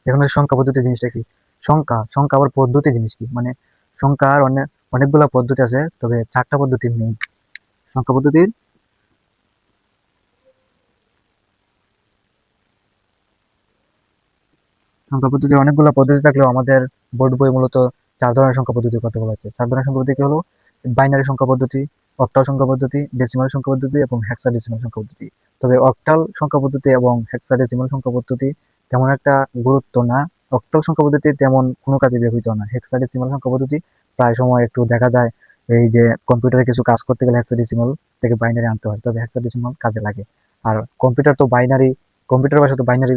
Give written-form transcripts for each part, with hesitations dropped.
এখন সংখ্যা পদ্ধতি জিনিসটা কি? সংখ্যা আবার পদ্ধতি জিনিস কি? মানে সংখ্যার অনেকগুলা পদ্ধতি আছে, তবে 4টা পদ্ধতি নেই সংখ্যা পদ্ধতির। সংখ্যা পদ্ধতির অনেকগুলো পদ্ধতি থাকলেও আমাদের বোর্ড বই মূলত 4 ধরনের সংখ্যা পদ্ধতির কথা বলা হচ্ছে। 4 ধরনের সংখ্যা পদ্ধতি হলো বাইনারি সংখ্যা পদ্ধতি, অক্টাল সংখ্যা পদ্ধতি, ডেসিমাল সংখ্যা পদ্ধতি এবং হেক্সাডেসিমাল সংখ্যা পদ্ধতি। তবে অক্টাল সংখ্যা পদ্ধতি এবং হেক্সাডেসিমাল সংখ্যা পদ্ধতি তেমন একটা গুরুত্ব না। অক্টাল সংখ্যা পদ্ধতি তেমন কোনো কাজে ব্যবহৃত হয় না। হেক্সাডেসিমাল সংখ্যা পদ্ধতি প্রায় সময় একটু দেখা যায় এই যে কম্পিউটারে কিছু কাজ করতে গেলে হেক্সাডেসিমাল থেকে বাইনারি আনতে হয়, তবে হেক্সাডেসিমাল কাজে লাগে। আর কম্পিউটার তো বাইনারি, কম্পিউটার ভাষা তো বাইনারি,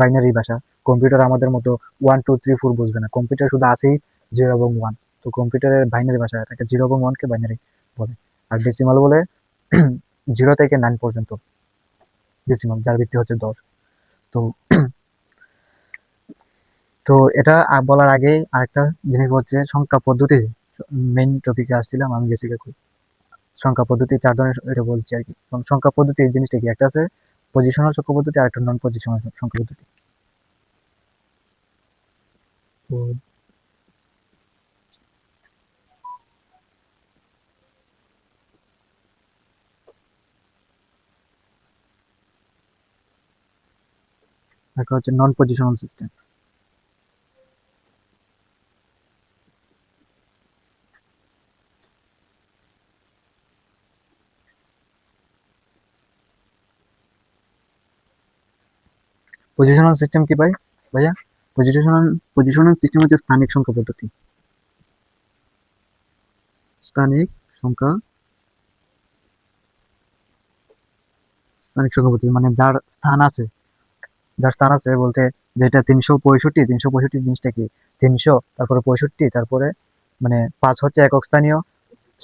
বাইনারি ভাষা। কম্পিউটার আমাদের মতো 1 2 3 4 বুঝবে না। কম্পিউটার শুধু আছেই 0 এবং 1। তো কম্পিউটারের বাইনারি ভাষা, এটাকে 0 এবং 1 কে বাইনারি বলে। আর ডেসিমাল বলে 0 থেকে 9 পর্যন্ত ডেসিমাল, যার ভিত্তি হচ্ছে 10। তো তো এটা বলার আগে আরেকটা জিনিস হচ্ছে সংখ্যা পদ্ধতি। মেইন টপিকে আসছিলাম, আমি গেছি দেখো সংখ্যা পদ্ধতি 4 ধরনের, এটা বলছি আর কি। এবং সংখ্যা পদ্ধতি এই জিনিসটা কি, একটা আছে পজিশনাল সংখ্যা পদ্ধতি আর একটা নন পজিশনাল সংখ্যা পদ্ধতি। তো একটা হচ্ছে নন পজিশনাল সিস্টেম। পজিশনাল সিস্টেম কি ভাই? ভাইয়া, পজিশনাল পজিশনাল সিস্টেম হচ্ছে স্থানিক সংখ্যা পদ্ধতি। স্থানিক সংখ্যা, স্থানিক সংখ্যা পদ্ধতি মানে যার স্থান আছে বলতে, যেটা 365, 365 জিনিসটা কি? 300, তারপরে 65, তারপরে মানে 5 হচ্ছে একক স্থানীয়,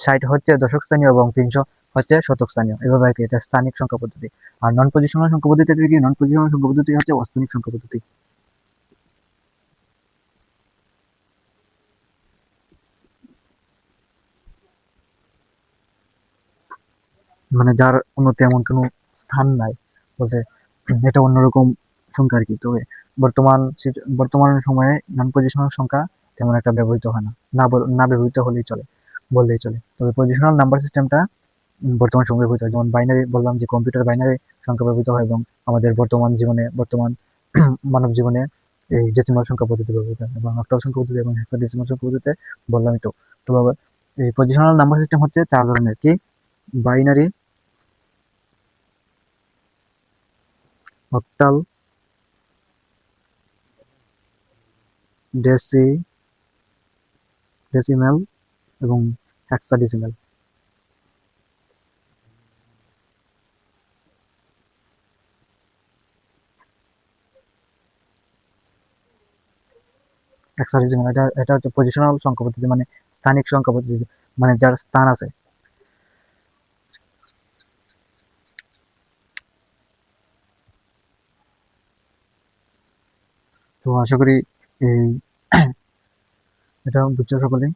60 হচ্ছে দশক স্থানীয় এবং 300 হচ্ছে শতক স্থানীয়। এভাবে আর কি, এটা স্থানিক সংখ্যা পদ্ধতি। আর নন পজিশনাল সংখ্যা পদ্ধতি কি? নন পজিশনাল সংখ্যা পদ্ধতি হচ্ছে অস্থানিক সংখ্যা পদ্ধতি। মানে যার কোনো তেমন কোনো স্থান নাই বলতে, এটা অন্যরকম সংখ্যা আর কি। তবে বর্তমান সময়ে নন পজিশনাল সংখ্যা তেমন একটা ব্যবহৃত হয় না, না ব্যবহৃত হলেই চলে, বললেই চলে। তবে পজিশনাল নাম্বার সিস্টেমটা বর্তমান সময়ে ব্যবহৃত হয়। যেমন বাইনারি বললাম যে কম্পিউটার বাইনারি সংখ্যা ব্যবহৃত হয়, এবং আমাদের বর্তমান মানব জীবনে এই ডেসিমাল সংখ্যা পদ্ধতি ব্যবহৃত হয়, এবং অক্টাল সংখ্যা পদ্ধতি এবং হেক্সাডেসিমাল সংখ্যা পদ্ধতিতে বললামই তো। তো বাবা, এই পজিশনাল নাম্বার সিস্টেম হচ্ছে 4 ধরনের কি? বাইনারি, অক্টাল, ডেসি ডেসিমেল এবং হেক্সাডেসিমেল। হেক্সাডেসিমেল এটা এটা হচ্ছে পজিশনাল সংখ্যা পদ্ধতি, মানে স্থানিক সংখ্যা পদ্ধতি, মানে যার স্থান আছে। তো আশা করি এই এটা বুঝছো সকলেই।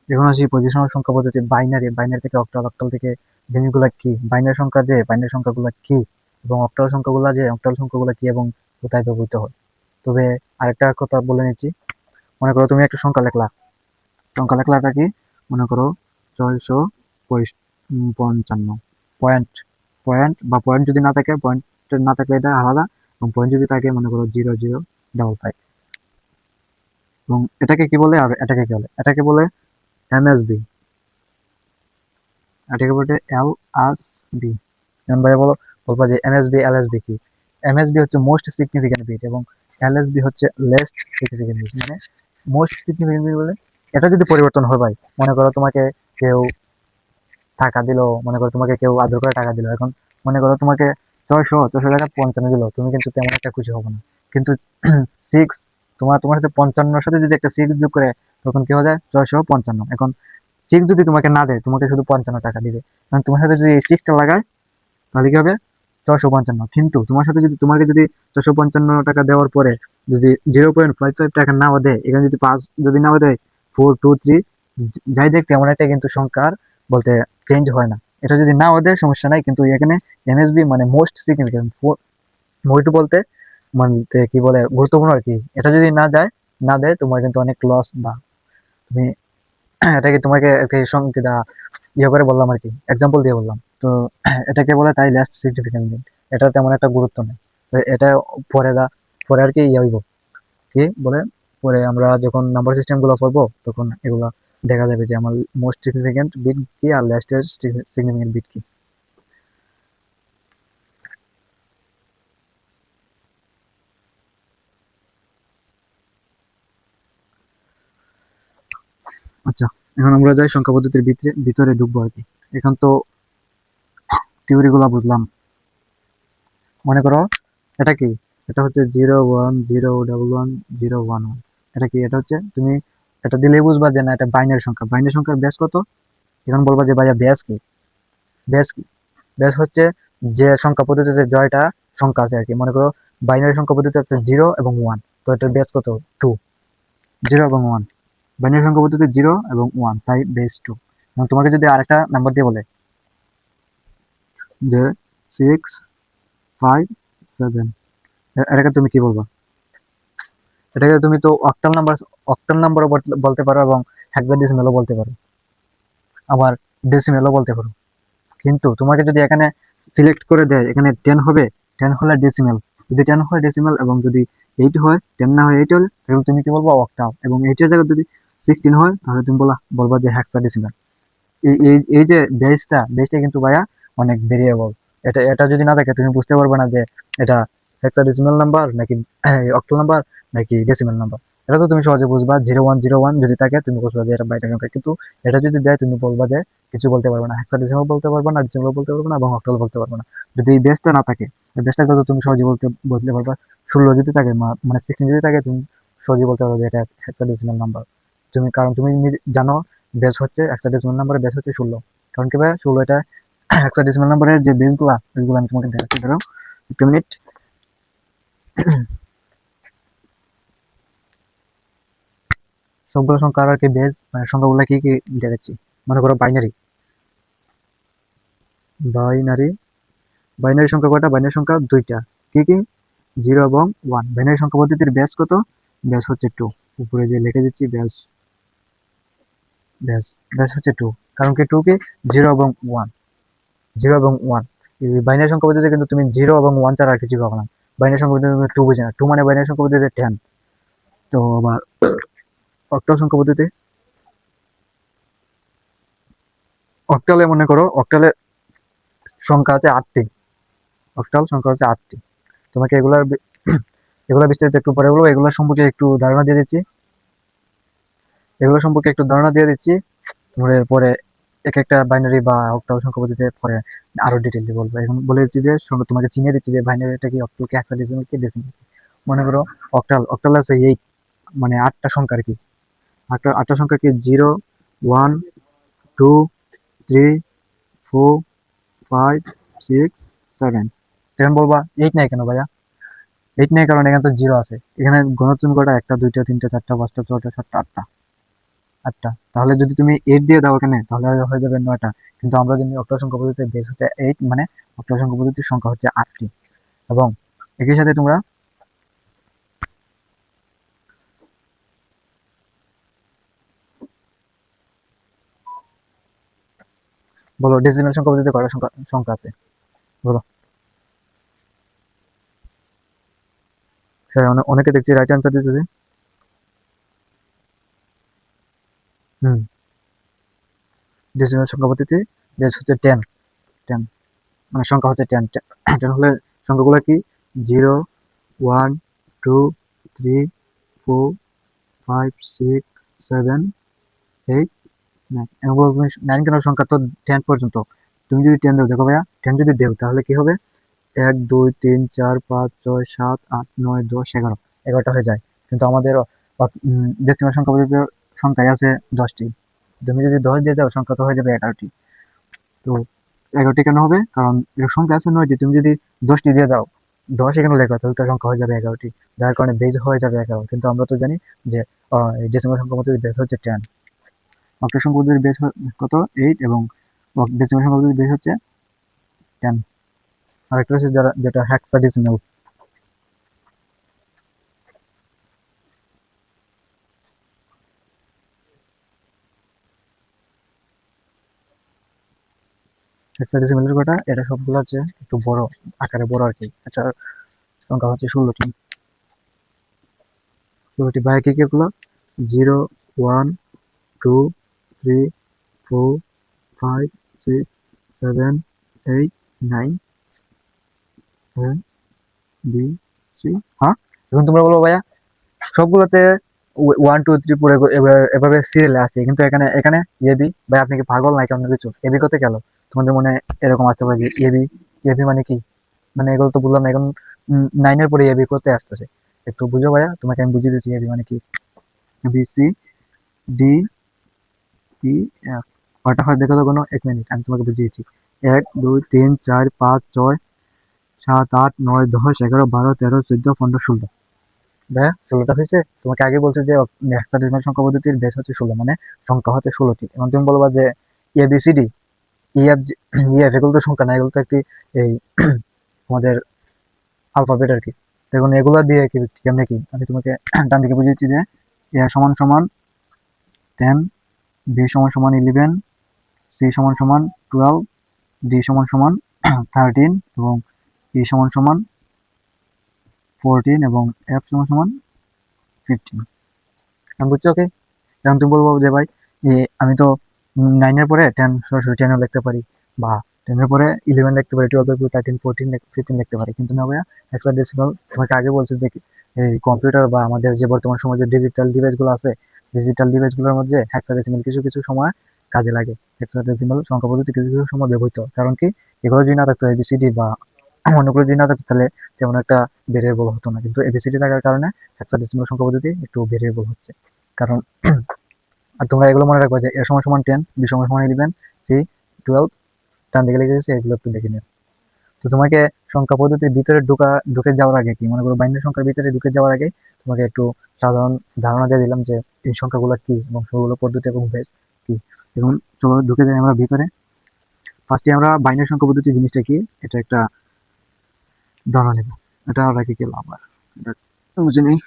এখন আসি পজিশনাল সংখ্যা পদ্ধতি, বাইনারি, বাইনারি থেকে অক্টাল, অক্টাল থেকে জিনিসগুলা কি, বাইনারি সংখ্যা যে বাইনারি সংখ্যাগুলো কি, এবং অক্টাল সংখ্যাগুলো যে অক্টাল সংখ্যাগুলো কি এবং কোথায় ব্যবহৃত হয়। তবে আরেকটা কথা বলে নিচ্ছি, মনে করো তুমি একটা সংখ্যা লেখলাটা কি? মনে করো 655, পয়েন্ট, পয়েন্ট যদি না থাকে, পয়েন্ট না থাকলে এটা আলাদা, এবং পয়েন্ট যদি থাকে মনে করো 0055। এবং এটাকে কি বলে, আর এটাকে কি বলে? এটাকে বলে এমএসবি, এটাকে বলে এলএসবি। যেমন ভাইয়া বলবা যে এমএসবি এলএসবি কি? এমএসবি হচ্ছে মোস্ট সিগনিফিকেন্ট বিট, এবং এলএসবি হচ্ছে লেস্ট সিগনিফিকেন্ট বিট। মানে মোস্ট সিগনিফিকেন্ট বিট বলে এটা যদি পরিবর্তন হয় ভাই, মনে করো তোমাকে কেউ টাকা দিল, মনে করো তোমাকে কেউ আদর করে টাকা দিল, এখন মনে করো তোমাকে 600 টাকা 55 দিল, তুমি কিন্তু তেমন একটা খুশি হবে না। কিন্তু সিক্স, তোমার সাথে 55 সাথে যদি একটা সিক্স যোগ করে, তখন কি হয়ে যায় 655। এখন সিক্স যদি তোমাকে না দেয়, তোমাকে শুধু 55 টাকা দিবে। কারণ তোমার সাথে যদি এই সিক্সটা লাগায়, তাহলে কি হবে? 655। কিন্তু তোমাকে যদি 655 টাকা দেওয়ার পরে যদি 0.55 টাকা নাও দেয়, এখানে যদি 5 যদি নাও দেয়, 4 2 3 যাই দেখ, তেমন একটা কিন্তু সংখ্যার বলতে চেঞ্জ হয় না। এটা যদি নাও দেয় সমস্যা নাই, কিন্তু এখানে এমএসবি মানে মোস্ট সিগনিফিকেন্ট, মইটু বলতে মানে কি বলে গুরুত্বপূর্ণ আর কি। এটা যদি না দেয় তোমার কিন্তু অনেক লস, বা তুমি এটাকে তোমাকে একটা সংকেত ইয়ে করে বললাম আর কি, এক্সাম্পল দিয়ে বললাম তো। এটাকে বলে তাই লেস্ট সিগনিফিকেন্ট বিট। এটা তেমন একটা গুরুত্ব নেই। তো এটা পরে পরে আর কি ইয়ে হইব, কি বলে, পরে আমরা যখন নাম্বার সিস্টেম গুলো পড়বো তখন এগুলা দেখা যাবে যে আমার মোস্ট সিগনিফিকেন্ট বিট কি আর লেস্টেস্ট সিগনিফিকেন্ট বিট কি। আচ্ছা, এখন আমরা যাই সংখ্যা পদ্ধতির ভিতরে ঢুকবো আর কি। এখন তো থিওরি গুলা বুঝলাম। মনে করো এটা কি, এটা হচ্ছে 0 1 0 1 1 এটা কি, এটা হচ্ছে তুমি এটা দিলেই বুঝবা যে না এটা বাইনারি সংখ্যা। বাইনারি সংখ্যার বেস কত? এখন বলবা যে ভাইয়া বেস কি, বেস কি? বেস হচ্ছে যে সংখ্যা পদ্ধতিতে জয়টা সংখ্যা আছে আর কি। মনে করো বাইনারি সংখ্যা পদ্ধতি আছে 0 এবং 1, তো এটার বেস কত? 2। 0 এবং 1, বাইনারি সংখ্যা পদ্ধতি 0 এবং 1, তাই বেস 2। এবং তোমাকে যদি আরেকটা নাম্বার দিয়ে বলে যে 6 5 7, এটাকে তুমি কি বলবা? এটাকে তুমি তো অক্টাল নাম্বারও বলতে পারো, এবং হেক্সাডেসিমেলও বলতে পারো, আবার ডেসিমেলও বলতে পারো। কিন্তু তোমাকে যদি এখানে সিলেক্ট করে দেয়, এখানে 10 হবে, 10 হলে ডেসিমেল, যদি 10 হয় ডেসিমেল, এবং যদি 8 হয়, 10 না হয় 8 হলে, তাহলে তুমি কি বলবো? অক্টাল। এবং 8 এর জায়গায় যদি 16 হয় তাহলে তুমি বলবা যে হেক্সাডেসিমেল। এই যে বেসটা কিন্তু ভাইয়া অনেক ভেরিয়েবল। এটা যদি না থাকে তুমি বুঝতে পারবে না যে এটা হেক্সাডেসিমাল নাম্বার নাকি অক্টাল নাম্বার নাকি ডেসিমাল নাম্বার। এটা তো তুমি সহজে বুঝবা, 0 1 0 1 যদি থাকে তুমি বুঝবা যে এটা বাইনারি সংখ্যা। কিন্তু এটা যদি দেয় তুমি বলবা যে কিছু বলতে পারবে না, হেক্সাডেসিমাল বলতে পারবে না, ডেসিমাল বলতে পারবে না, এবং অক্টাল বলতে পারবে না। যদি এই বেসটা না থাকে, বেসটা তো তুমি সহজে বলতে পারবা। 16 যদি থাকে, মানে 16 যদি থাকে, তুমি সহজে বলতে পারবে যে এটা হেক্সাডেসিমাল নাম্বার। কারণ তুমি জানো বেস হচ্ছে হেক্সাডেসিমাল নাম্বারের বেস হচ্ছে 16। কারণ কি ভাই 16 এটা হেক্সাডেসিমাল নাম্বারের যে বেসগুলো আমি তোমাকে দেখাচ্ছি, ধরো একটা মিনিট। সবগুলো সংখ্যার আর কি বেস, মানে সংখ্যাগুলো কি কি দেখাচ্ছি। মনে করো বাইনারি বাইনারি সংখ্যা কয়টা? বাইনারি সংখ্যা দুইটা। কি কি? 0 এবং 1। বাইনারি সংখ্যা পদ্ধতির বেস কত? বেস হচ্ছে 2। উপরে যে লিখে দিচ্ছি বেস, বেস বেস হচ্ছে 2। কারণ কি 2 কি? 0 এবং 1, 0 এবং 1। এই বাইনারি সংখ্যা পদ্ধতিতে কিন্তু তুমি 0 এবং 1 ছাড়া আর কিছু পাবে না। বাইনারি সংখ্যা পদ্ধতি তুমি 2 বুঝে না, 2 মানে বাইনারি সংখ্যা পদ্ধতিতে 10। তো আবার অক্টাল সংখ্যা পদ্ধতি, অক্টালে মনে করো অক্টালে সংখ্যা আছে 8টি। অক্টাল সংখ্যা আছে 8টি। তোমাকে এগুলা বিস্তারিত একটু পরে বলবো। এগুলো সম্পর্কে একটু ধারণা দিয়ে দিচ্ছি। পরে এক একটা বাইনারি বা অক্টাল সংখ্যা পদ্ধতিতে পরে আরো ডিটেইলি বলবো। এখন বলে দিচ্ছি যে তোমাকে চিনিয়ে দিচ্ছি যে বাইনারিটা কি, অক্টাল কি, হেক্সাডেসিমাল কি, ডেসিমাল। মনে করো অক্টাল আছে 8, মানে 8টা সংখ্যা আর কি। 8টা সংখ্যা কি? 0 1 2 3 4 5 6 7। এখন বলবা 8 নাই কেন ভাইয়া? 8 নাই কারণ এখানে তো 0 আছে। এখানে গণতম কটা? 1টা 2টা 3টা 4টা 5টা 6টা 7টা 8টা। 8টা। তাহলে যদি তুমি 8 দিয়ে দাও এখানে তাহলে হয়ে যাবে 9টা। কিন্তু আমরা যদি অক্টাল সংখ্যা পদ্ধতিতে বেস হচ্ছে 8, মানে অক্টাল সংখ্যা পদ্ধতির সংখ্যা হচ্ছে 8টি। এবং একই সাথে তোমরা বলো ডেসিমাল সংখ্যা পদ্ধতিতে কয়টা সংখ্যা সংখ্যা আছে? বলো। হ্যাঁ, অনেকে দেখছি রাইট অ্যান্সার দিতেছে। হুম, ডেসিমাল সংখ্যা পদ্ধতি বেস হচ্ছে 10। 10 মানে সংখ্যা হচ্ছে 10। 10 হলে সংখ্যাগুলো কি? 0 1 2 3 4 5 6 7 8 9। এবং তুমি 9 কেন? সংখ্যা তো 10 পর্যন্ত। তুমি যদি 10 দাও, দেখো ভাইয়া 10 যদি দেও তাহলে কি হবে? 1 2 3 4 5 6 7 8 9 10 11, 11টা হয়ে যায়। কিন্তু আমাদের ডেসিমাল সংখ্যা পদ্ধতিতে সংখ্যায় আছে 10টি। তুমি যদি 10 দিয়ে দাও সংখ্যা তো হয়ে যাবে 11টি। তো 11টি কেন হবে? কারণ এর সংখ্যা আছে 9টি, তুমি যদি 10টি দিয়ে দাও, 10 এখানে লেখা, তাহলে তার সংখ্যা হয়ে যাবে 11টি। যার কারণে বেজ হয়ে যাবে 11। কিন্তু আমরা তো জানি যে ডেসিমাল সংখ্যা পদ্ধতির বেজ হচ্ছে 10। অক্টাল সংখ্যা পদ্ধতির বেজ কত? 8, এবং ডেসিমাল সংখ্যা পদ্ধতির বেজ হচ্ছে 10। আরেকটা হচ্ছে যেটা হেক্সাডেসিমাল। হেক্সাডেসিমালের কটা, এটা সবগুলো হচ্ছে একটু বড় আকারে বড় আর কি। এটার সংখ্যা হচ্ছে 16টি। 16টি বাইরে কি কি এগুলো? 0, 1, 2, 3, 4, 5, 6, 7, 8, 9, বি, সি। হ্যাঁ, এখন তোমরা বলো ভাইয়া সবগুলোতে 1, 2, 3 পরে এভাবে সিরিয়ালে আসছে, কিন্তু এখানে এখানে এবি। ভাই আপনি কি পাগল নাকি অন্য কিছু? এবি করতে গেল তোমাদের মনে এরকম আসতে পারে যে এবি, এবি মানে কি? মানে এগুলো তো বললাম না, এখন 9-এর পরে এবি করতে আসতেছে। একটু বুঝো ভাইয়া, তোমাকে আমি বুঝিয়ে দিচ্ছি এবি মানে কি। B, C, D, E, F. কয়টা হয় দেখো তো, কোনো 1 মিনিট আমি তোমাকে বুঝিয়েছি। 1, 2, 3, 4, 5, 6, 7, 8, 9, 10, 11, 12, 13, 14, 15, 16। ভাইয়া 16টা হয়েছে? তোমাকে আগে বলছে যে হেক্সাডেসিমাল সংখ্যা পদ্ধতির বেস হচ্ছে 16, মানে সংখ্যা হচ্ছে 16টি। এবং তুমি বলবা যে A B C D E F, E F এগুলো তো সংখ্যা না, এগুলো তো একটি এই আমাদের আলফাবেট আর কি। তো এখন এগুলো দিয়ে কি কেমনে কি আমি তোমাকে ডান দিকে বুঝিয়েছি যে এ সমান সমান 10, বি সমান সমান 11, সি সমান সমান 12, ডি সমান সমান 13, এবং ই সমান সমান 14, এবং এফ সমান সমান 15। আমি বুঝছো? ওকে, এখন তুমি বলবো যে ভাই আমি তো 9-এর পরে 10 সরাসরি 10ও লিখতে পারি, বা 10-এর পরে 11 লিখতে পারি, 12-এর পরে 13, 14, 15 লিখতে পারি, কিন্তু না ভাইয়া হেক্সাডেসিমাল তোমাকে আগে বলছে যে এই কম্পিউটার বা আমাদের যে বর্তমান সময় যে ডিজিটাল ডিভাইস গুলো আছে, ডিজিটাল ডিভাইস গুলোর মধ্যে হেক্সাডেসিমাল কিছু কিছু সময় কাজে লাগে। হেক্সাডেসিমাল সংখ্যা পদ্ধতি কিছু কিছু সময় ব্যবহৃত, কারণ কি এগুলো যদি না থাকতো এবিসিডি বা অন্যগুলো যদি না থাকতো তাহলে তেমন একটা ভেরিয়েবল হতো না, কিন্তু এবিসিডি থাকার কারণে হেক্সাডেসিমাল সংখ্যা পদ্ধতি একটু ভেরিয়েবল হচ্ছে। কারণ আর তোমরা এগুলো মনে রাখবে যে এ সমান সমান 10, বি সমান সমান 11, সি 12, ডান দিকে লিখে দিয়েছি, এগুলো একটু দেখে নিও। তো তোমাকে সংখ্যা পদ্ধতির ভিতরে ঢুকে যাওয়ার আগে, কি মনে করো বাইনারি সংখ্যার ভিতরে ঢুকে যাওয়ার আগে তোমাকে একটু সাধারণ ধারণা দিয়ে দিলাম যে এই সংখ্যাগুলো কি এবং সবগুলো পদ্ধতি এবং বেস কি। এবং চলো ঢুকে যাই আমরা ভিতরে। ফার্স্টে আমরা বাইনারি সংখ্যা পদ্ধতি জিনিসটা কি এটা একটা ধারণা নেব। এটা রাখি গেল আবার, এটা বুঝে নিই।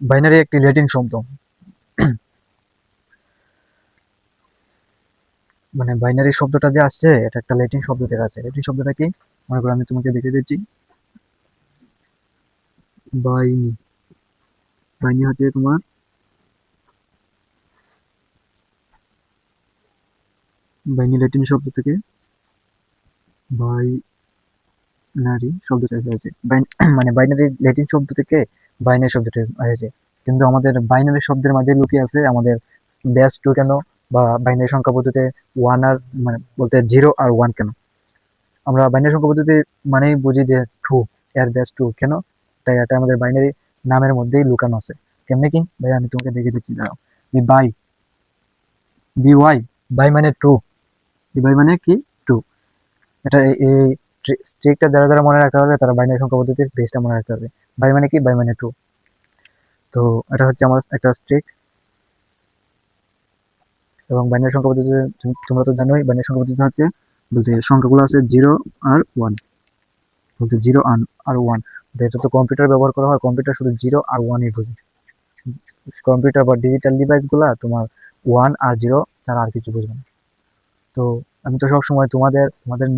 বাইনারি একটি ল্যাটিন শব্দ, মানে বাইনারি শব্দটা যে আসছে এটা একটা ল্যাটিন শব্দ থেকে আছে। ল্যাটিন শব্দটা কি মনে করো, আমি তোমাকে দেখে দিচ্ছি। বাইনি, বাইনি হচ্ছে তোমার বাইনি ল্যাটিন শব্দ থেকে বাইনারি শব্দটা এসেছে। মানে বাইনারি ল্যাটিন শব্দ থেকে বাইনারি শব্দটা এসেছে, কিন্তু আমাদের বাইনারি শব্দের মাঝে লুকিয়ে আছে আমাদের বেস টু কেন, বা বাইনারি সংখ্যা পদ্ধতিতে ওয়ান আর মানে বলতে 0 আর 1 কেন। আমরা বাইনারি সংখ্যা পদ্ধতি মানেই বুঝি যে টু, এর বেস টু কেন, তাই এটা আমাদের বাইনারি নামের মধ্যেই লুকানো আছে। কেমনে কি ভাই আমি তোমাকে দেখে দিচ্ছি, দাঁড়াও। বাই, বি ওয়াই, বাই মানে টু, বাই মানে কি টু। এটা এই স্ট্রিকটা যারা যারা মনে রাখতে পারবে তারা বাইনারি সংখ্যা পদ্ধতির বেসটা মনে রাখতে পারবে। বাই মানে কি, বাই মানে টু। তো এটা হচ্ছে আমার একটা স্ট্রিক। এবং বাইনারি সংখ্যা পদ্ধতিতে তোমরা তো জানোই বাইনারি সংখ্যা পদ্ধতি হচ্ছে বলতে সংখ্যাগুলো আছে 0 আর 1, বলতে 0 আর 1। এটা তো কম্পিউটার ব্যবহার করা হয়, কম্পিউটার শুধু 0 আর 1ই বোঝে। কম্পিউটার বা ডিজিটাল ডিভাইস গুলা তোমার 1 আর 0 ছাড়া আর কিছু বুঝবে না। তো আমি তো সবসময় তোমাদের তোমাদের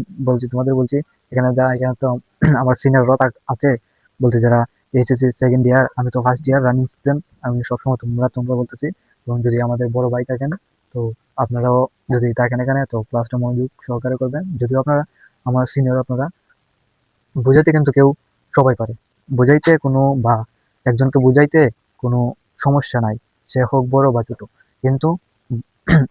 তোমাদের বলছি, এখানে তো আমার সিনিয়ররা আছে, বলতে যারা এইচএসসি সেকেন্ড ইয়ার, আমি তো ফার্স্ট ইয়ার রানিং স্টুডেন্ট। আমি সবসময় তোমরা তোমরা বলতেছি। এবং যদি আমাদের বড় ভাই থাকেন, তো আপনারাও যদি থাকেন এখানে, তো ক্লাসটা মনোযোগ সহকারে করবেন। যদিও আপনারা আমার সিনিয়র, আপনারা বুঝাইতে কিন্তু কেউ সবাই পারে, বুঝাইতে কোনো বা একজনকে বুঝাইতে কোনো সমস্যা নাই, সে হোক বড় বা ছোট। কিন্তু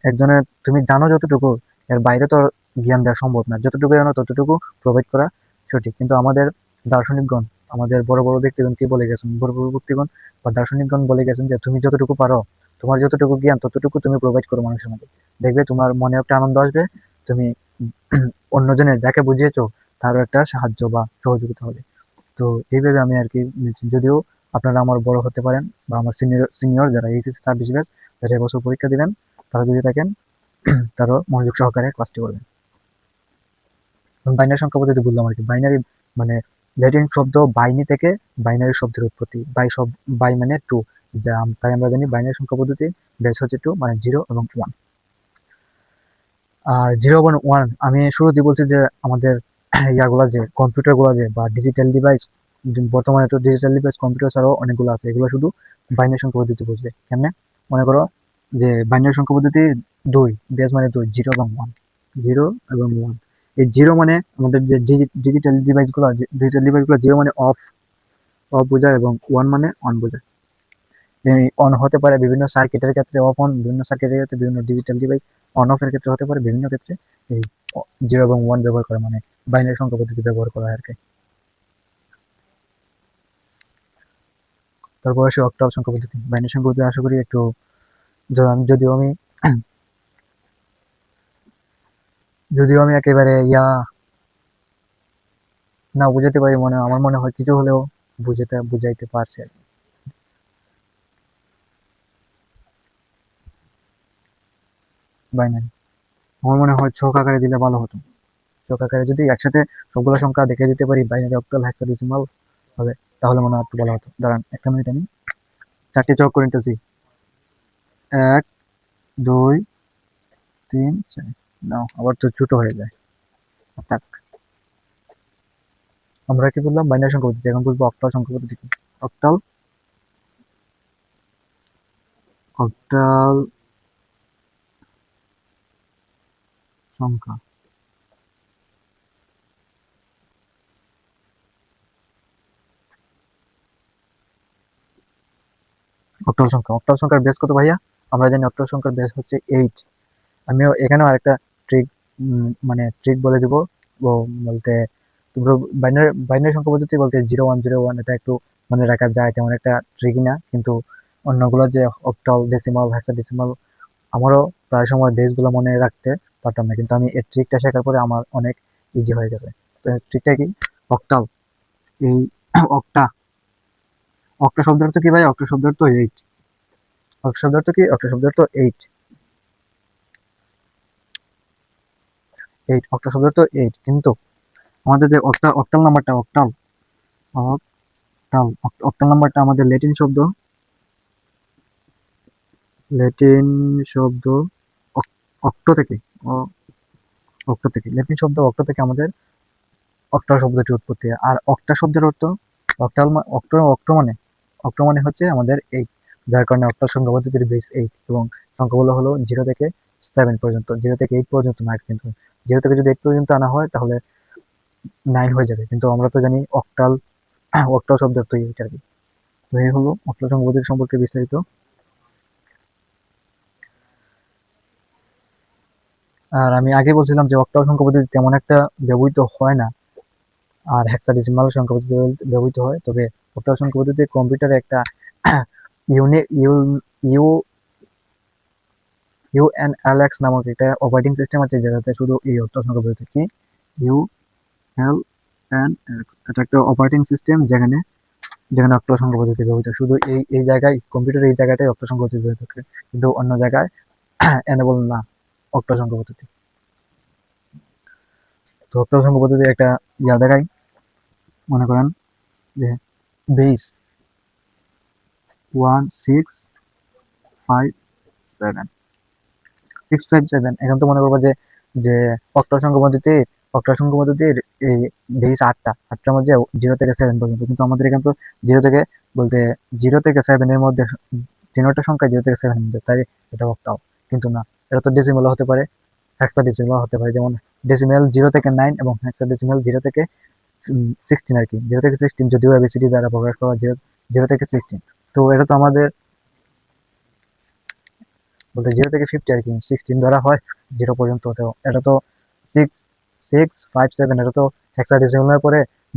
একজনের তুমি জানো যতটুকু, এর বাইরে তো আর জ্ঞান দেওয়া সম্ভব না। যতটুকু জানো ততটুকু প্রোভাইড করা সঠিক। কিন্তু আমাদের দার্শনিকগণ, আমাদের বড় বড় ব্যক্তিগণ কি বলে গেছেন, বড় বড় ব্যক্তিগণ বা দার্শনিকগণ বলে গেছেন যে তুমি যতটুকু পারো, তোমার যতটুকু জ্ঞান ততটুকু তুমি প্রোভাইড করো মানুষের মধ্যে। দেখবে তোমার মনে একটা আনন্দ আসবে, তুমি অন্যজনের যাকে বুঝিয়েছো তারও একটা সাহায্য বা সহযোগিতা হবে। তো এইভাবে আমি আর কি নিচ্ছি। যদিও আপনারা আমার বড় হতে পারেন বা আমার সিনিয়র সিনিয়র যারা এইচএস সার্ভিস ব্যাচ, যারা এবছর পরীক্ষা দিবেন, তারা যদি থাকেন তারও মনোযোগ সহকারে ক্লাসটি করবেন। বাইনারি সংখ্যা পদ্ধতি বললাম আর কি। বাইনারি মানে ল্যাটিন শব্দ বাইনি থেকে বাইনারি শব্দের উৎপত্তি। বাই মানে টু, যা তাই আমরা জানি বাইনারি সংখ্যা পদ্ধতি বেস হচ্ছে টু, মানে 0 এবং 1। আর 0 এবং 1 আমি শুরুতেই বলছি যে আমাদের ইয়াগুলা যে কম্পিউটারগুলো যে বা ডিজিটাল ডিভাইস, বর্তমানে তো ডিজিটাল ডিভাইস কম্পিউটার ছাড়াও অনেকগুলো আছে, এগুলো শুধু বাইনারি সংখ্যা পদ্ধতি বুঝবে কেমনে। মনে করো যে বাইনারি সংখ্যা পদ্ধতি 2, বেস মানে 2, 0 এবং 1, 0 এবং 1। এই 0 মানে আমাদের যে ডিজিটাল ডিভাইসগুলো, 0 মানে অফ অফ বোঝায় এবং 1 মানে অন বোঝায়। অন হতে পারে বিভিন্ন সার্কিটের ক্ষেত্রে অফ অন, বিভিন্ন সার্কিটের ক্ষেত্রে, বিভিন্ন ডিজিটাল ডিভাইস অন অফ এর ক্ষেত্রে হতে পারে, বিভিন্ন ক্ষেত্রে এই 0 এবং 1 ব্যবহার করে, মানে বাইনারি সংখ্যা পদ্ধতি ব্যবহার করা হয় আর কি। তারপর আসে অক্টাল সংখ্যা পদ্ধতি। বাইনারি সংখ্যা পদ্ধতি আশা করি একটু যদিও আমি একেবারে না বুঝাতে পারি, আমার মনে হয় কিছু হলেও বুঝাইতে পারছে আর কি। বাইনারি আমার মনে হয় ছক আকারে দিলে ভালো হতো। ছক আকারে যদি একসাথে সবগুলো সংখ্যা দেখে দিতে পারি বাইনারি, অক্টাল, হেক্সাডেসিমাল হবে, তাহলে মনে হয় একটু ভালো হতো। দাঁড়ান একটা মিনিট, আমি 4টি ছক করে নিতেছি। 1, 2, 3, 4। নাও আবার তো ছোট হয়ে যায়। থাক, আমরা কি বললাম বাইনারি সংখ্যা পদ্ধতি, এখন বলবো অক্টাল সংখ্যা পদ্ধতি কি। অক্টাল অক্টাল সংখ্যা অক্টাল সংখ্যার বেস কত ভাইয়া? আমরা জানি অক্টাল সংখ্যার বেস হচ্ছে 8। আমিও এখানেও আরেকটা ট্রিক, মানে ট্রিক বলে দিব। ও বলতে তোমরা বাইনারি সংখ্যা পদ্ধতি বলতে 0101, এটা একটু মনে রাখা যায়, তেমন একটা ট্রিকই না, কিন্তু অন্যগুলো যে অক্টাল, ডেসিমাল, হেক্সাডেসিমাল, আমারও প্রায় সময় বেসগুলো মনে রাখতে পারতাম না, কিন্তু আমি এই ট্রিকটা শেখার পরে আমার অনেক ইজি হয়ে গেছে। তো ট্রিকটা কি? অক্টাল, এই অক্টা অক্টা শব্দের অর্থ কি ভাই? অক্টা শব্দের অর্থ 8। অক্টা শব্দের অর্থ কি? অক্টা শব্দের অর্থ 8। অক্টা শব্দের অর্থ 8, কিন্তু আমাদের যে অক্টাল নাম্বারটা, অক্টাল নাম্বারটা আমাদের ল্যাটিন শব্দ অক্টো থেকে, অক্টো থেকে আমাদের অক্টা শব্দটি উৎপত্তি। আর অক্টা শব্দের অর্থ অক্টো মানে হচ্ছে আমাদের 8, যার কারণে অক্টাল সংখ্যা পদ্ধতির বেস 8 এবং সংখ্যাগুলো হলো 0 থেকে 7 পর্যন্ত। 0 থেকে 8 পর্যন্ত না, কিন্তু 0 থেকে যদি 8 পর্যন্ত আনা হয় তাহলে 9 হয়ে যাবে, কিন্তু আমরা তো জানি অক্টাল শব্দের অর্থ 8 আর কি। তো এই হলো অক্টাল সংখ্যা পদ্ধতি সম্পর্কে বিস্তারিত। আর আমি আগে বলছিলাম যে অক্টাল সংখ্যা পদ্ধতি তেমন একটা ব্যবহৃত হয় না, আর হেক্সাডেসিমাল সংখ্যা পদ্ধতি ব্যবহৃত হয়। তবে অক্টাল সংখ্যা পদ্ধতি কম্পিউটারে একটা ইউনি ইউ ইউ ইউএনএলএক্স নামক একটা অপারেটিং সিস্টেম আছে, যেটাতে শুধু এই অক্টাল সংখ্যা পদ্ধতি কি ইউএনএক্স, এটা একটা অপারেটিং সিস্টেম যেখানে অক্টাল সংখ্যা পদ্ধতি ব্যবহৃত। শুধু এই জায়গায় কম্পিউটারে এই জায়গাটাই অক্টাল সংখ্যা পদ্ধতি ব্যবহৃত হয়, কিন্তু অন্য জায়গায় এনেবল না অক্টাল সংখ্যা পদ্ধতি। তো অক্টাল সংখ্যা পদ্ধতি একটা দেখাই, মনে করেন যে বেস 1, 6, 5, 7, 6, 5, 7। এখন তো মনে করবো যে যে অক্টাল সংখ্যা পদ্ধতির এই বেস 8টার মধ্যে 0 থেকে 7 পর্যন্ত, কিন্তু আমাদের এখানে তো 0 থেকে বলতে 0 থেকে 7 এর মধ্যে 3টা সংখ্যা 0 থেকে 7 এর মধ্যে, তাই এটা অক্টাল। কিন্তু না, এটা তো ডেসিমেল হতে পারে, হেক্সাডেসিমাল হতে পারে। যেমন ডেসিমেল 0 থেকে 9 এবং হেক্সাডেসিমাল 0 থেকে 16 আর কি। 0 থেকে 16 যদিও এবিসিডি দ্বারা প্রকাশ করা, 0 থেকে 16। তো এটা তো আমাদের বলতে 0 থেকে 50 আর কি, 16 ধরা হয় 0 পর্যন্ত। তো এটা তো 6, 6, 5, 7, এটা তো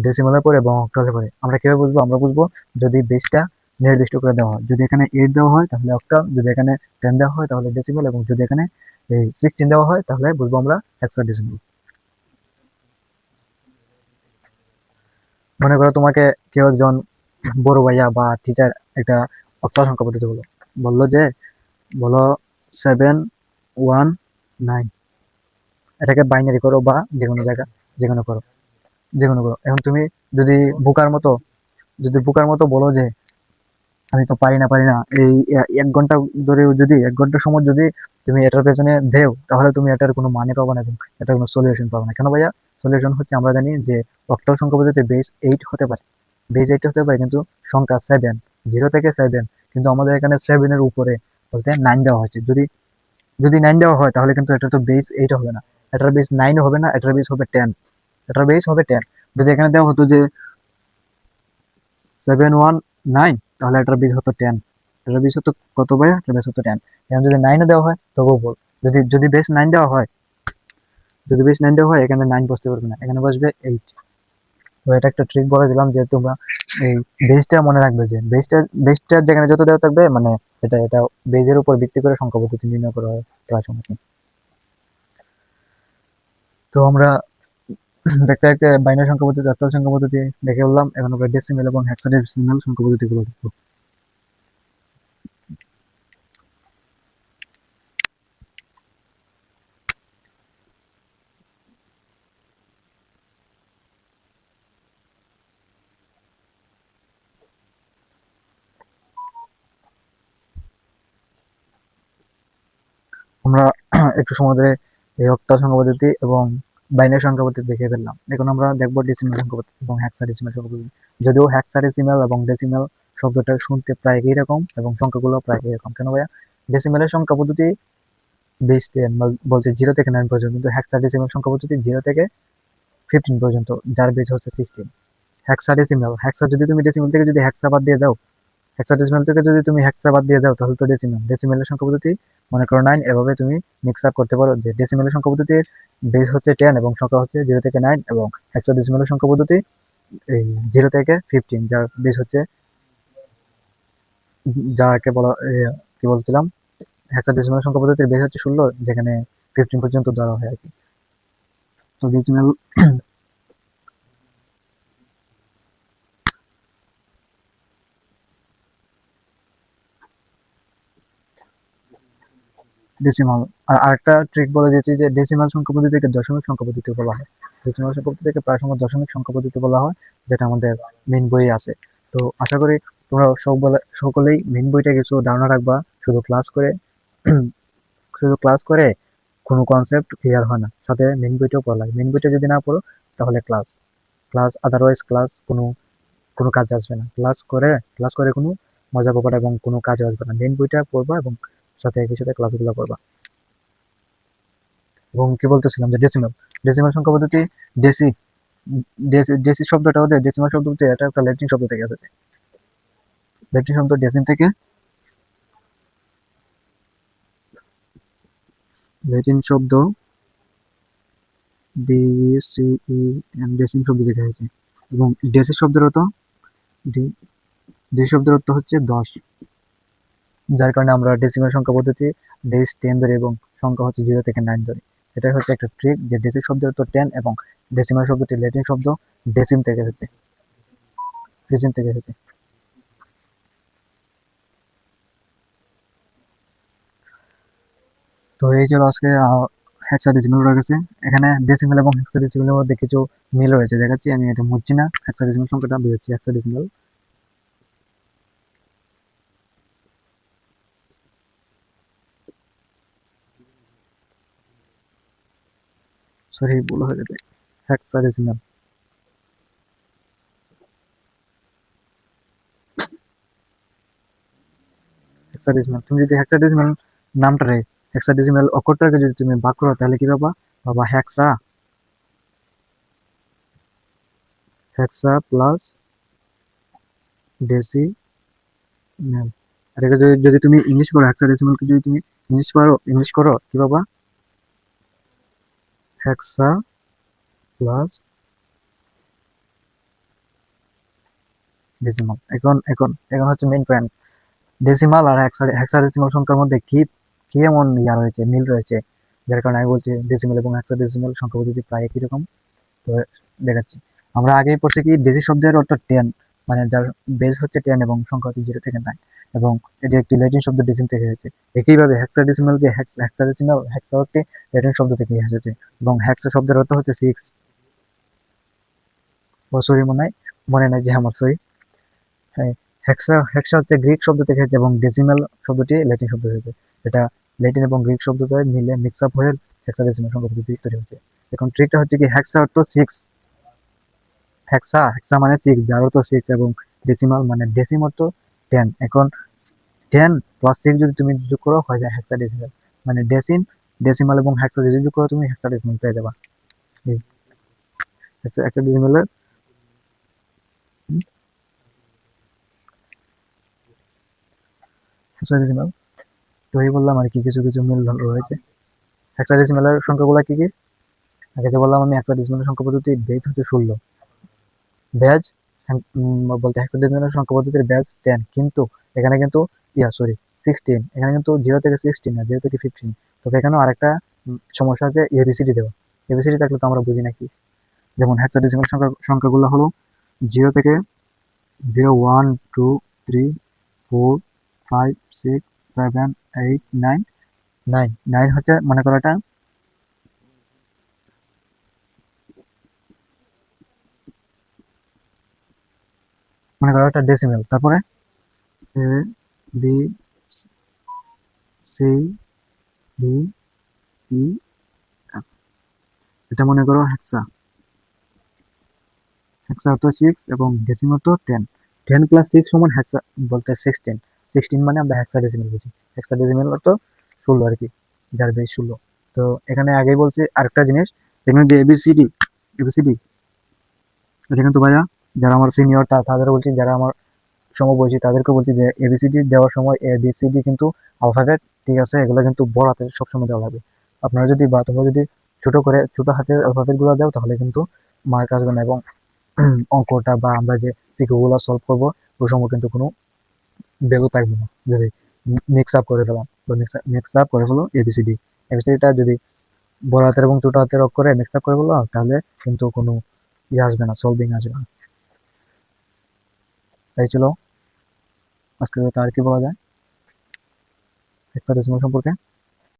ডেসিমালের পরে এবং অক্টালের পরে। আমরা কিভাবে বুঝবো? আমরা বুঝবো যদি বেসটা নির্দিষ্ট করে দেওয়া হয়। যদি এখানে 8 দেওয়া হয় তাহলে অক্টাল, যদি এখানে 10 দেওয়া হয় তাহলে ডেসিমাল, এবং যদি এখানে এই 16 দেওয়া হয় তাহলে বুঝবো আমরা হেক্সাডেসিমাল। মনে করো তোমাকে কেউ একজন বড় ভাইয়া বা টিচার একটা অক্টাল সংখ্যা পদ্ধতি বললো যে বলো 7 719 এটাকে বাইনারি করো বা যেকোনো জায়গা যেকোনো করো যেকোনো করো। এখন তুমি যদি বোকার মতো বোকার মতো বলো যে আমি তো পারি না এই 1 ঘন্টা ধরে যদি 1 ঘন্টা সময় যদি তুমি এটার পেছনে দেও তাহলে তুমি এটার কোনো মানে পাবে না এবং এটার কোনো সলিউশন পাবে না। কেন ভাইয়া? সলিউশন হচ্ছে আমরা জানি যে অক্টাল সংখ্যা পদ্ধতিতে বেস 8 হতে পারে, হতে পারে, কিন্তু সংখ্যা 7, 0 থেকে 7, কিন্তু আমাদের এখানে 7-এর উপরে বলতে 9 দেওয়া হয়েছে। যদি 9 দেওয়া হয় তাহলে কিন্তু এটা তো বেস 8 হবে না, এটার বেস 9 হবে না, এটার বেস হবে 10, এটার বেস হবে 10। যদি এখানে দেওয়া হতো যে 719 তাহলে এটার বীজ হতো 10, এটার বীজ হতো কত ভাইয়া? এটার বীজ হতো 10। এখন যদি 9 দেওয়া হয় তবুও বল, যদি বেস 9 দেওয়া হয়, এখানে 9 বসতে পারবে না, এখানে বসবে 8। তো এটা একটা ট্রিক বলে দিলাম যে তোমরা এই বেসটা মনে রাখবে যে বেসটা যেখানে যত দেওয়া থাকবে মানে এটা বেজের উপর ভিত্তি করে সংখ্যা পদ্ধতি নির্ণয় করা হয় প্রায় সময়। তো আমরা দেখতে দেখতে বাইনারি সংখ্যা পদ্ধতি, অক্টাল সংখ্যা পদ্ধতি দেখে বললাম। এখন আমরা ডেসিমেল এবং হেক্সাডেসিমেল সংখ্যা পদ্ধতিগুলো দেখবো। আমরা একটু সময় ধরে এই অক্টাল সংখ্যা পদ্ধতি এবং বাইনারি সংখ্যা পদ্ধতি দেখে ফেললাম। এখন আমরা দেখবো ডেসিমেল সংখ্যা পদ্ধতি এবং হেক্সাডেসিমেল সংখ্যা পদ্ধতি। যদিও হেক্সাডেসিমেল এবং ডেসিমেল শব্দটা শুনতে প্রায় একই রকম এবং সংখ্যাগুলো প্রায় একই রকম। কেন ভাইয়া? ডেসিমেলের সংখ্যা পদ্ধতি বেস 10 বলতে 0 থেকে 9 পর্যন্ত, কিন্তু হেক্সাডেসিমেল সংখ্যা পদ্ধতি 0 থেকে 15 পর্যন্ত, যার বেস হচ্ছে 16। হেক্সা যদি তুমি ডেসিমেল থেকে যদি হেক্সা বাদ দিয়ে দাও, হেক্সাডেসিমাল থেকে যদি তুমি হেক্সা বাদ দিয়ে দাও তাহলে তো ডেসিমেলের সংখ্যা পদ্ধতি মনে করো 9। এভাবে তুমি মিক্স আপ করতে পারো যে ডেসিমেলের সংখ্যা পদ্ধতির বেস হচ্ছে 10 এবং সংখ্যা হচ্ছে 0 থেকে 9, এবং হেক্সাডেসিমেলের সংখ্যা পদ্ধতি এই 0 থেকে 15, যার বেস হচ্ছে, যাকে বলা কি বলছিলাম, হেক্সাডেসিমেল সংখ্যা পদ্ধতির বেস হচ্ছে 16, যেখানে 15 পর্যন্ত ধরা হয় আর কি। তো ডেসিমেল ডেসিমাল। আর আরেকটা ট্রিক বলে দিয়েছি যে ডেসিমাল সংখ্যা পদ্ধতিকে দশমিক সংখ্যা পদ্ধতি বলা হয়। ডেসিমাল সংখ্যা পদ্ধতিকে প্রায় সময় দশমিক সংখ্যা পদ্ধতি বলা হয়, যেটা আমাদের মেইন বইয়ে আছে। তো আশা করি তোমরা সকলেই মেইন বইটা কিছু ধারণা রাখবা। শুধু ক্লাস করে শুধু ক্লাস করে কোনো কনসেপ্ট ক্লিয়ার হয় না, সাথে মেইন বইটাও পড়া লাগে। মেইন বইটা যদি না পড়ো তাহলে ক্লাস ক্লাস আদারওয়াইজ ক্লাস কোনো কোনো কাজে আসবে না। ক্লাস করে কোনো মজা পাবা না এবং কোনো কাজে আসবে না। মেইন বইটা পড়বা এবং সাথে একই সাথে ক্লাসগুলো করবা। এবং কি বলতেছিলাম যে ডেসিমাল সংখ্যা পদ্ধতি, ডেসি ডেসি শব্দটা ওদের ডেসিমাল শব্দ বলতে এটা একটা ল্যাটিন শব্দ থেকে এসেছে। ল্যাটিন শব্দ ডেসিম থেকে, ল্যাটিন শব্দ ডেসিম শব্দ থেকে এসেছে। এবং ডেসি শব্দের অর্থ ডে- ডেসি শব্দের অর্থ হচ্ছে 10, যার কারণে আমরা ডেসিমাল সংখ্যা পদ্ধতি বেস 10 ধরে এবং সংখ্যা হচ্ছে 0 থেকে 9 ধরে। এটাই হচ্ছে একটা ট্রিক যে ডেসি শব্দের অর্থ 10 এবং ডেসিমাল শব্দটি ল্যাটিন শব্দ ডেসিম থেকে এসেছে। ডেসিম থেকে এসেছে। তো এই ছিল আজকে হেক্সাডেসিমেল রয়ে গেছে। এখানে ডেসিমেল এবং হেক্সাডেসিমেলের মধ্যে কিছু মিল রয়েছে, দেখাচ্ছি। আমি এটা মুছছি না, হেক্সাডেসিমেল সংখ্যাটা বুঝাচ্ছি। হেক্সাডেসিমেল, সরি ভুল হয়ে যাবে। হেক্সাডেসিমেল, তুমি যদি হেক্সাডেসিমেল নামটারে, হেক্সাডেসিমেল অক্ষরটাকে যদি তুমি ভাগ করো তাহলে কি পাবা? পাবা হেক্সা, হেক্সা প্লাস ডেসিমেল। আর এটা যদি তুমি ইংলিশ করো, হেক্সাডেসিমেলকে যদি তুমি ইংলিশ করো কি পাবা? হেক্সা প্লাস ডেসিমাল। এখন হচ্ছে মেইন পয়েন্ট, ডেসিমাল আর হেক্সাডেসিমাল সংখ্যার মধ্যে কি কি এমন রয়েছে, মিল রয়েছে, যার কারণে আমি বলছি ডেসিমাল এবং হেক্সাডেসিমাল সংখ্যা পদ্ধতি প্রায় একই রকম। তো দেখাচ্ছি। আমরা আগেই পড়ছি কি ডেসি শব্দের অর্থ 10, মানে যার বেস হচ্ছে 10 এবং সংখ্যা হচ্ছে 0 থেকে 9। এবং এটি একটি ল্যাটিন শব্দ ডেসিম থেকে এসেছে। একইভাবে হেক্সাডেসিমাল যে হেক্সাডেসিমাল হেক্সাও একটি ল্যাটিন শব্দ থেকে এসেছে এবং হেক্সা শব্দের অর্থ হচ্ছে 6। ও সরি, মনে নাই যে আমার, সরি। হ্যাঁ, হেক্সা হেক্সা হচ্ছে গ্রিক শব্দ থেকে এসেছে এবং ডেসিমাল শব্দটি ল্যাটিন শব্দ থেকে এসেছে। এটা ল্যাটিন এবং গ্রিক শব্দদ্বয় মিলে মিক্স আপ হয়ে হেক্সাডেসিমাল সংখ্যা পদ্ধতি তৈরি হয়েছে। এখন ট্রিকটা হচ্ছে কি, হেক্সা অর্থ 6, হেক্সা হেক্সা মানে 6, যার অর্থ 6, এবং ডেসিমাল মানে ডেসিম অর্থ 10। এখন 10 প্লাস 6 যদি তুমি যোগ করো হয়ে যায় হেক্সাডেসিমাল, মানে ডেসিম, ডেসিমাল এবং হেক্সা যদি যোগ করো তুমি হেক্সাডেসিমাল পেয়ে যাবা। এই হেক্সাডেসিমালের হেক্সাডেসিমাল তো এই বললাম আর কি, কিছু কিছু মিল রয়েছে। হেক্সাডেসিমালের সংখ্যাগুলো কি কি? আগে যে বললাম আমি, হেক্সাডেসিমালের সংখ্যা পদ্ধতি বেজ হচ্ছে 16, ব্যাজ বলতে হেক্সাডেসিমাল সংখ্যা পদ্ধতির ব্যাজ 10, কিন্তু এখানে কিন্তু সরি 16, এখানে কিন্তু 0 থেকে 16 না, 0 থেকে 15। তবে এখানেও আরেকটা সমস্যা আছে, এবিসিডি দেওয়া। এবিসিডি থাকলে তো আমরা বুঝি নাকি। যেমন হেক্সাডেসিমাল সংখ্যাগুলো হলো 0 থেকে 0, 1, 2, 3, 4, 5, 6, 7, 8, 9, 9 9 হচ্ছে, মনে করো এটা, একটা ডেসিমেল। তারপরে এ বি সি ডি ই, এটা মনে করো হেক্সা। হেক্সা অর্থ 6 এবং ডেসিমাল অর্থ 10। 10 প্লাস 6 সমান হেক্সা বলতে 16। 16 মানে আমরা হেক্সা ডেসিমাল বুঝি। হেক্সা ডেসিমাল অর্থ 16 আর কি, যার বেস 16। তো এখানে আগেই বলছি আরেকটা জিনিস, এখানে যে এবিসিডি, এবিসিডি এটা কিন্তু ভাইয়া, যারা আমার সিনিয়র তাদের বলছি, যারা আমার সমবয়সী তাদেরকে বলছি যে এবিসিডি দেওয়ার সময় এবিসিডি কিন্তু আলফাবেট, ঠিক আছে, এগুলো কিন্তু বড় হাতের সবসময় দেওয়া লাগবে। আপনারা যদি বা তোমরা যদি ছোট করে ছোট হাতের অ্যালফাবেট গুলো দাও তাহলে কিন্তু মার্ক আসবে না, এবং অঙ্কটা বা আমরা যে সিকিউগুলো সলভ করবো ওই সময় কিন্তু কোনো ভ্যালু থাকবে না, যদি মিক্স আপ করে ফেলাম, মিক্স আপ করে ফেলো এবিসিডি। এবিসিডিটা যদি বড় হাতের এবং ছোট হাতের অক্ষরে মিক্স আপ করে ফেলো তাহলে কিন্তু কোনো আসবে না, সলভিং আসবে না। তাই ছিল আজকে, আর কি বলা যায় হেক্সাডেসিমাল সম্পর্কে।